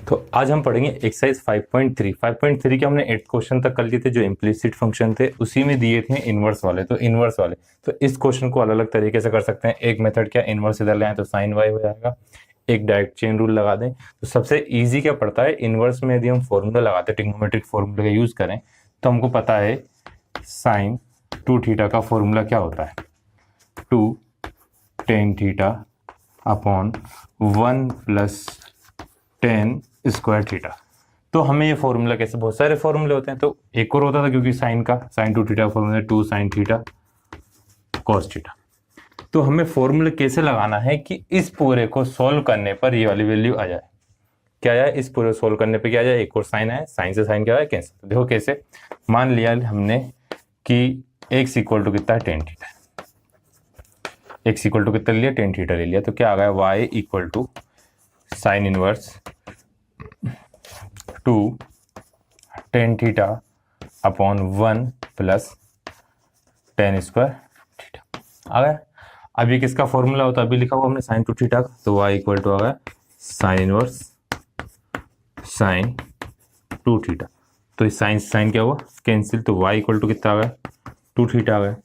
तो आज हम पढ़ेंगे एक्सरसाइज 5.3। 5.3 के हमने 8 क्वेश्चन तक कर लिए थे जो इम्प्लिसिट फंक्शन थे, उसी में दिए थे इनवर्स वाले। तो इस क्वेश्चन को अलग अलग तरीके से कर सकते हैं। एक मेथड क्या, इनवर्स इधर ले आए तो साइन वाई हो जाएगा। एक डायरेक्ट चेन रूल लगा दें। तो सबसे इजी क्या पड़ता है, इनवर्स में यदि हम फॉर्मूला लगाते हैं, ट्रिग्नोमेट्रिक फॉर्मूला का यूज करें तो हमको पता है साइन 2 थीटा का फॉर्मूला क्या होता है, 2 tan theta upon 1 plus tan square theta. तो हमें ये फॉर्मूला कैसे, बहुत सारे फॉर्मूले होते हैं, तो एक और होता था क्योंकि sine 2 theta formula 2 sin theta cos theta. तो हमें फॉर्मूला कैसे लगाना है कि इस पूरे को सोल्व करने पर ये वाली वैल्यू आ जाए। क्या आया, इस पूरे सोल्व करने पे क्या आ जाए, एक और साइन आया, साइन से साइन क्या आया, कैंसिल। तो देखो कैसे, मान लिया हमने कि x इक्वल टू कितना है, tan theta. x equal to कितना लिया, tan थीटा ले लिया, तो क्या आ गया, y equal to sine inverse 2 tan theta upon 1 plus tan square theta आ गया। अब ये किसका फॉर्मूला होता है, अभी लिखा हुआ हमने साइन 2 थीटा का, तो y इक्वल टू आ गया साइन इनवर्स साइन 2 थीटा। तो इस साइन से साइन क्या हुआ, कैंसिल, तो y इक्वल टू कितना आ गया, 2 थीटा आ गया।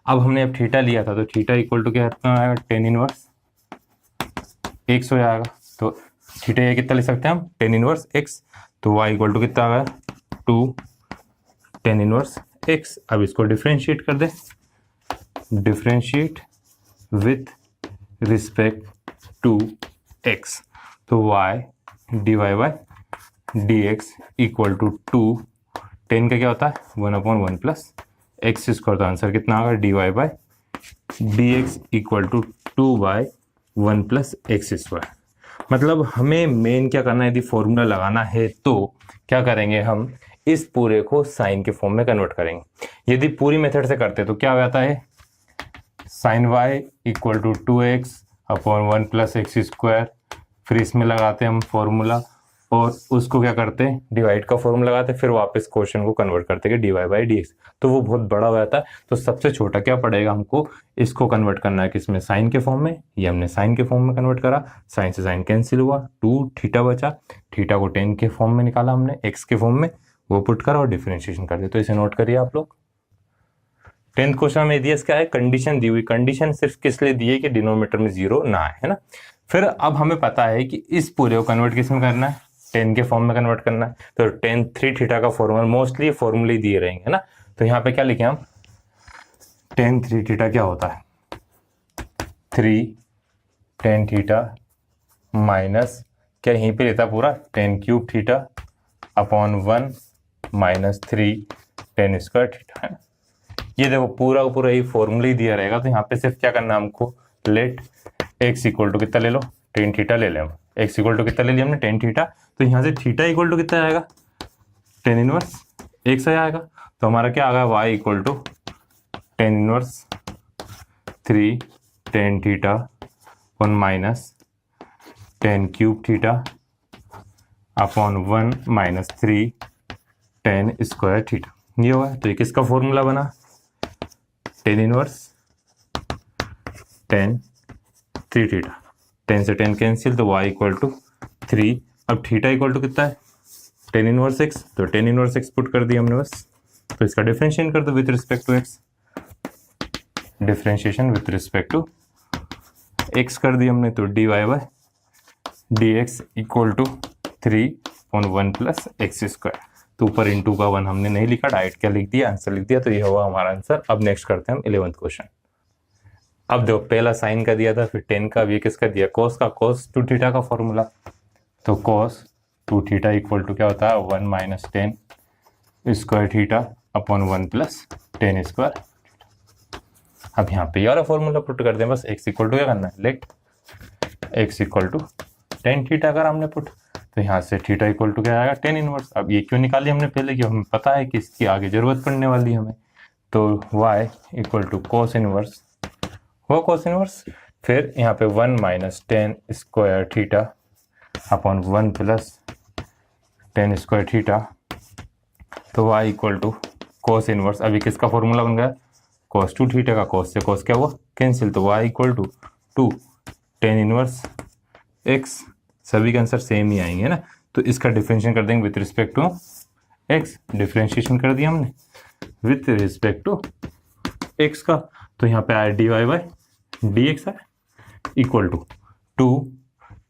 अब हमने अब थीटा लिया था तो थीटा इक्वल टू क्या आएगा, टेन इनवर्स एक्स हो जाएगा। तो थीटा ये कितना ले सकते हैं हम, टेन इनवर्स एक्स। तो y इक्वल टू कितना आ गया, 2 tan इनवर्स एक्स। अब इसको डिफ्रेंशिएट कर दे, differentiate with respect to x, तो y dy by D x equal to 2 10 का क्या होता है 1/1 प्लस एक्स स्क्वायर। तो आंसर कितना आ गया, D Y by D x equal to 2/1 plus X square. मतलब हमें मेन क्या करना है, यदि फॉर्मूला लगाना है तो क्या करेंगे, हम इस पूरे को साइन के फॉर्म में कन्वर्ट करेंगे। यदि पूरी मेथड से करते तो क्या हो जाता है, sine Y equal to 2x upon 1 plus X square. फिर इसमें लगाते हैं हम फॉर्मूला और उसको क्या करते हैं, डिवाइड का फॉर्मूला लगाते हैं, फिर वापस क्वेश्चन को कन्वर्ट करते हैं D Y by D X. तो वो बहुत बड़ा हो जाता है। तो सबसे छोटा क्या पड़ेगा हमको, इसको कन्वर्ट करना है किसमें, साइन के फॉर्म में। ये हमने साइन के फॉर्म में कन्वर्ट करा, साइन से साइन कैंसिल हुआ, 2 थीटा बचा, थीटा को 10 के फॉर्म में निकाला हमने, एक्स के फॉर्म में, वो पुट करा और डिफरेंशिएशन कर दिया। तो इसे नोट करिए आप लोग। 10th क्वेश्चन में दिया क्या है, कंडीशन दी हुई, कंडीशन सिर्फ किस लिए दी है कि डिनोमिनेटर में 0 ना आए, है ना। फिर अब हमें पता है कि इस पूरे को कन्वर्ट किस में करना है, 10 के फॉर्म में कन्वर्ट करना है। तो 10 3 थीटा का फॉर्मूला, मोस्टली फॉर्मूले दिए रहेंगे, है ना। तो यहाँ पे क्या लिखे हम, 10 3 थीटा क्या होता है, 3 tan थीटा माइनस क्या यहीं पे लेता पूरा tan cube theta upon 1 minus 3 tan square theta, है ना। ये देखो पूरा पूरा ही फॉर्मूला ही दिया रहेगा। तो यहाँ पे सिर्फ क्या करना है हमको, लेट x इक्वल टू कितना ले लो, tan थीटा ले लें हम। x इक्वल टू कितना ले लिया हमने, tan थीटा। तो यहाँ से थीटा इक्वल टू कितना आएगा, tan इनवर्स x आएगा। तो हमारा क्या आ गया, y equal to tan inverse 3 tan theta 1 minus tan cube theta upon 1 minus 3 tan square theta. ये हुआ। तो ये किसका फॉर्मूला बना, tan इनवर्स tan 3 थीटा, 10 से 10 कैंसिल, तो y इक्वल टू 3। अब थीटा इक्वल टू कितना है, tan इनवर्स x, तो tan इनवर्स x पुट कर दिया हमने बस। तो इसका डिफरेंशिएशन कर दो with respect to x, differentiation with respect to x कर दिया हमने। तो D Y by D x equal to 3/1 plus X square. तो ऊपर इंटू का 1 हमने नहीं लिखा, डायरेक्ट क्या लिख दिया, आंसर लिख दिया। तो ये हुआ हमारा आंसर। अब नेक्स्ट करते हैं हम 11th क्वेश्चन। अब देखो पहला साइन का दिया था, फिर 10 का, भी किसका दिया, कोस का, कोस 2 थीटा का फॉर्मूला। तो कोस 2 थीटा इक्वल टू क्या होता है, 1 minus 10 square theta upon 1 plus 10 square. अब यहाँ पे यार फॉर्मूला पुट कर दें बस, x इक्वल टू क्या करना है, let x equal to tan theta अगर हमने पुट, तो यहाँ से थीटा इक्वल टू क्या आएगा, tan इनवर्स। अब ये क्यों निकाली हमने पहले, कि हमें पता है कि इसकी आगे जरूरत पड़ने वाली है हमें। तो y equal to cos inverse, वो कोस इनवर्स, फिर यहाँ पे 1 minus 10 square theta upon 1 plus 10 square theta. तो y equal to cos inverse, अभी किसका फॉर्मूला बन गया, कोस 2 थीटा का, कोस से कोस क्या हुआ, कैंसिल। तो y equal to 2 tan inverse x, सभी के आंसर सेम ही आएंगे ना। तो इसका डिफरेंशिएशन कर देंगे with respect to X. Differentiation कर दिया हमने विथ रिस्पेक्ट टू एक्स का, तो यहाँ पे आया D Y by D X है इक्वल टू 2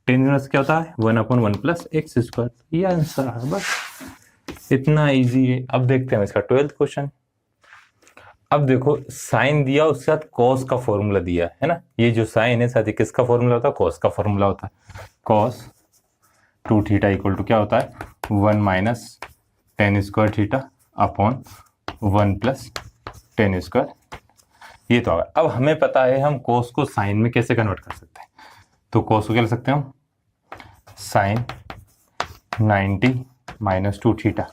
टेन इनवर्स क्या होता है 1/1 प्लस एक्स स्क्वायर। ये आंसर है, बस इतना इजी है। अब देखते हैं इसका 12th क्वेश्चन। अब देखो साइन दिया उसके साथ कॉस का फॉर्मूला दिया है ना, ये जो साइन है साथ ही किसका फॉर्मूला होता है, कॉस का फॉर्मूला होता है। कॉस 2 थीटा इक्वल टू क्या होता है 1 minus ten square theta upon 1 plus ten square. ये तो अब हमें पता है हम कॉस को साइन में कैसे कन्वर्ट कर सकते हैं। तो कॉस को क्या लिख सकते हैं हम, sine 90 minus 2 theta.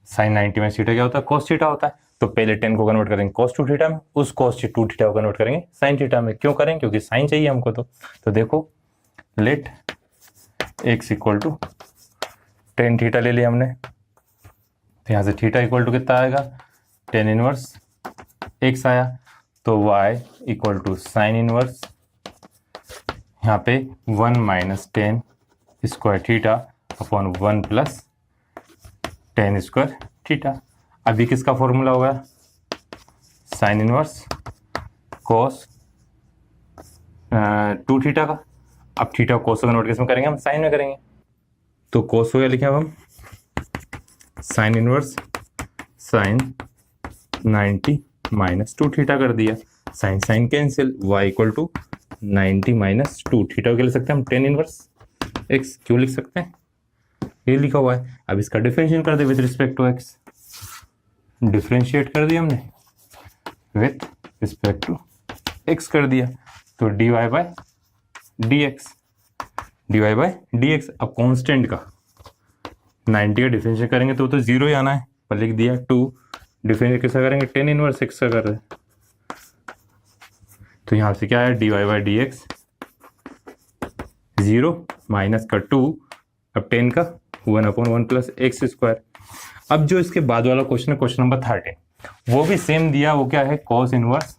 Sine 90 minus theta क्या होता है, कॉस थीटा होता है। तो पहले 10 को कन्वर्ट करेंगे कॉस 2 थीटा में, उस कॉस 2 थीटा को कन्वर्ट करेंगे साइन थीटा में। क्यों करेंगे, क्योंकि साइन चाहिए हमको। तो देखो let x equal to 10 theta ले लिया हमने, तो यहाँ से थीटा इक्वल टू कितना आएगा 10 इनवर्स एक्स आया। तो y equal to sine inverse यहाँ पे 1 minus 10 square theta upon 1 plus 10 square theta. अभी किसका फॉर्मूला होगा, साइन इनवर्स कॉस 2 थीटा का। अब थीटा कॉस को कन्वर्ट किसमें करेंगे, हम साइन में करेंगे। तो कॉस हो गया, लिखे अब हम sine inverse sine 90 minus 2 theta कर दिया। Sine sine cancel, y equal to 90 minus 2 theta क्या लिख सकते हैं हम 10 इनवर्स x। क्यों लिख सकते हैं, ये लिखा हुआ है। अब इसका डिफरेंशिएट कर दे with respect to x। Differentiate कर दिया हमने विथ रिस्पेक्ट टू x कर दिया, तो dy by dx, dy by dx। अब कांस्टेंट का 90 का डिफरेंशिएट करेंगे तो जीरो ही आना है, पर लिख दिया 2। डिफरेंशिएट कैसा करेंगे 10 इनवर्स x का कर रहे हैं, तो यहाँ से क्या है dy बाई dx 0 माइनस का 2, अब 10 का 1/1 प्लस एक्स स्क्वायर। अब जो इसके बाद वाला क्वेश्चन है क्वेश्चन नंबर 13, वो भी सेम दिया, वो क्या है cos inverse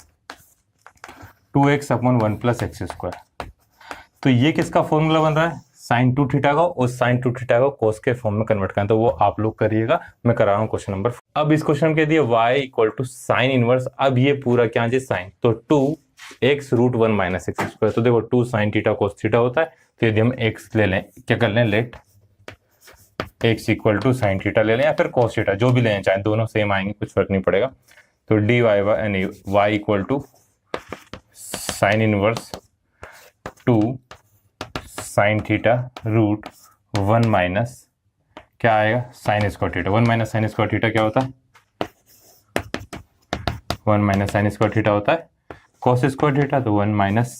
2x upon 1 plus X square. तो ये किसका फॉर्मूला बन रहा है, साइन 2 थीटा का, और साइन 2 थीटा को कॉस के फॉर्म में कन्वर्ट करना, तो वो आप लोग करिएगा, मैं करा रहा हूँ क्वेश्चन नंबर। अब इस क्वेश्चन के दिए y equal to sine inverse, अब ये पूरा क्या है साइन, तो 2x root 1 minus x square. तो देखो 2 साइन थीटा कॉस थीटा होता है, तो यदि हम x ले लें, क्या कर लें, let x equal to sine theta ले लें या फिर कॉस थीटा, जो भी लें, चाहे दोनों सेम आएंगे, कुछ फर्क नहीं पड़ेगा। तो डी वाई यानी y equal to sine inverse 2 sine theta root 1 minus क्या आएगा sine square theta. 1 minus sine square theta क्या होता है, 1 माइनस साइन स्क्वायर थीटा होता है कॉस स्क्वायर थीटा, तो 1 माइनस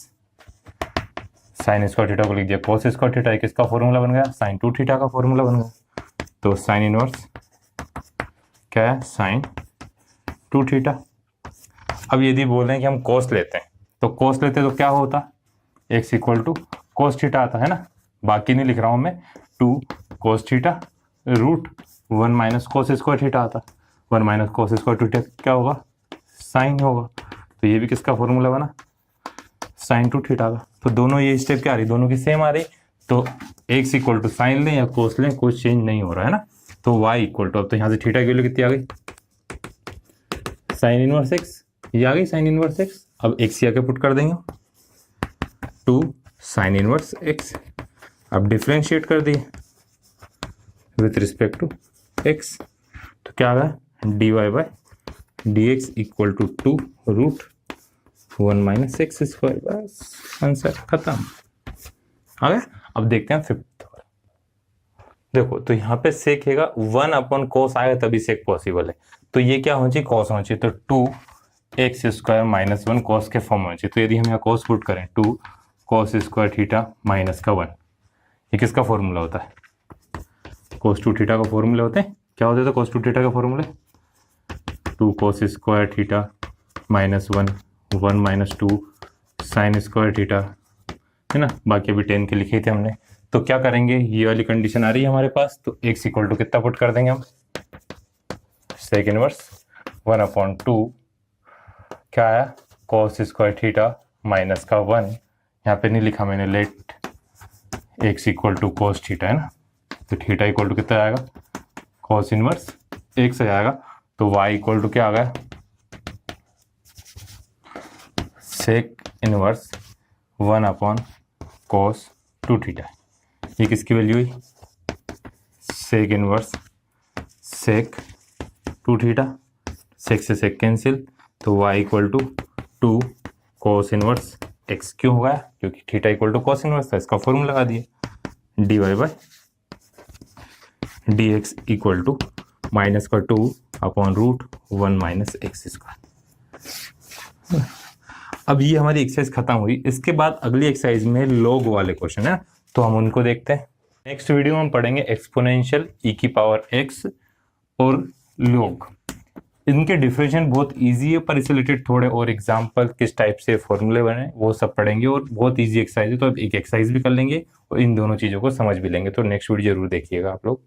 साइन स्क्वायर थीटा को लिख दिया कॉस स्क्वायर थीटा। किसका फॉर्मूला बन गया, साइन 2 थीटा का फॉर्मूला बन गया। तो साइन इनवर्स क्या है साइन 2 थीटा। अब यदि बोल रहे हैं कि हम कॉस लेते हैं, तो कॉस लेते हैं तो क्या होता, x equal to cos theta आता है ना, बाकी नहीं लिख रहा हूं मैं, 2 cos theta root 1 minus cos square theta आता, 1 माइनस कॉस स्क्वायर थीटा क्या होगा, साइन होगा। तो ये भी किसका फॉर्मूला बना, साइन 2 थीटा का। तो दोनों ये स्टेप क्या आ रही, दोनों की सेम आ रही, तो एक्स इक्वल टू साइन लें या कोस लें, कुछ चेंज नहीं हो रहा है ना। तो y इक्वल टू, अब तो यहाँ से थीटा की वैल्यू कितनी आ गई, साइन इनवर्स एक्स, ये आ गई साइन इनवर्स एक्स। अब एक्स आके पुट कर देंगे 2 साइन इनवर्स एक्स। अब डिफरेंशिएट कर दिए विथ रिस्पेक्ट टू एक्स, तो क्या आ गया D Y by D x equal to 2 root 1 minus x square. बस आंसर खत्म आ गया। अब देखते हैं 5th। देखो तो यहाँ पे सेकेगा 1 अपॉन कोस आएगा तभी सेक पॉसिबल है, तो ये क्या होना चाहिए कॉस होना चाहिए, तो 2x स्क्वायर माइनस 1 कॉस के फॉर्म होना चाहिए। तो यदि हम यहाँ कॉस पुट करें 2 कॉस स्क्वायर थीटा माइनस का 1, ये किसका फॉर्मूला होता है, कॉस 2 थीटा का फॉर्मूला होते हैं। क्या होते थे कॉस 2 थीटा का formula, 2 cos square theta minus 1 minus 2 sign square theta, है ना। बाकी अभी 10 के लिखे थे हमने। तो क्या करेंगे, ये वाली कंडीशन आ रही है हमारे पास, तो x इक्वल टू कितना पुट कर देंगे हम, सेक इनवर्स 1 अपॉन 2 क्या आया कॉस स्क्वायर थीटा माइनस का 1, यहाँ पे नहीं लिखा मैंने, let x equal to cos theta, है ना। तो थीटा इक्वल टू कितना आएगा, कॉस इनवर्स एक्स आ जाएगा। तो वाई इक्वल टू क्या आ गया, सेक इनवर्स 1/cos2 थीटा। ये किसकी वैल्यू हुई, सेक इनवर्स सेक 2 थीटा, सेक से सेक कैंसिल, तो y equal to 2 cos inverse x। क्यों होगा, क्योंकि theta equal to cos inverse था, इसका फॉर्मूला लगा दिए, dy by dx equal to minus का 2/√1 माइनस एक्स स्क्वायर। अब ये हमारी एक्सरसाइज खत्म हुई। इसके बाद अगली एक्सरसाइज में लॉग वाले क्वेश्चन है, तो हम उनको देखते हैं। नेक्स्ट वीडियो में हम पढ़ेंगे एक्सपोनेंशियल e की पावर x और लॉग। इनके डिफरेंशिएशन बहुत इजी है, पर इससे रिलेटेड थोड़े और एग्जांपल, किस टाइप से फॉर्मूले बने, वो सब पढ़ेंगे। और बहुत इजी एक्सरसाइज है, तो अब एक एक्सरसाइज भी कर लेंगे और इन दोनों चीज़ों को समझ भी लेंगे। तो नेक्स्ट वीडियो जरूर देखिएगा आप लोग।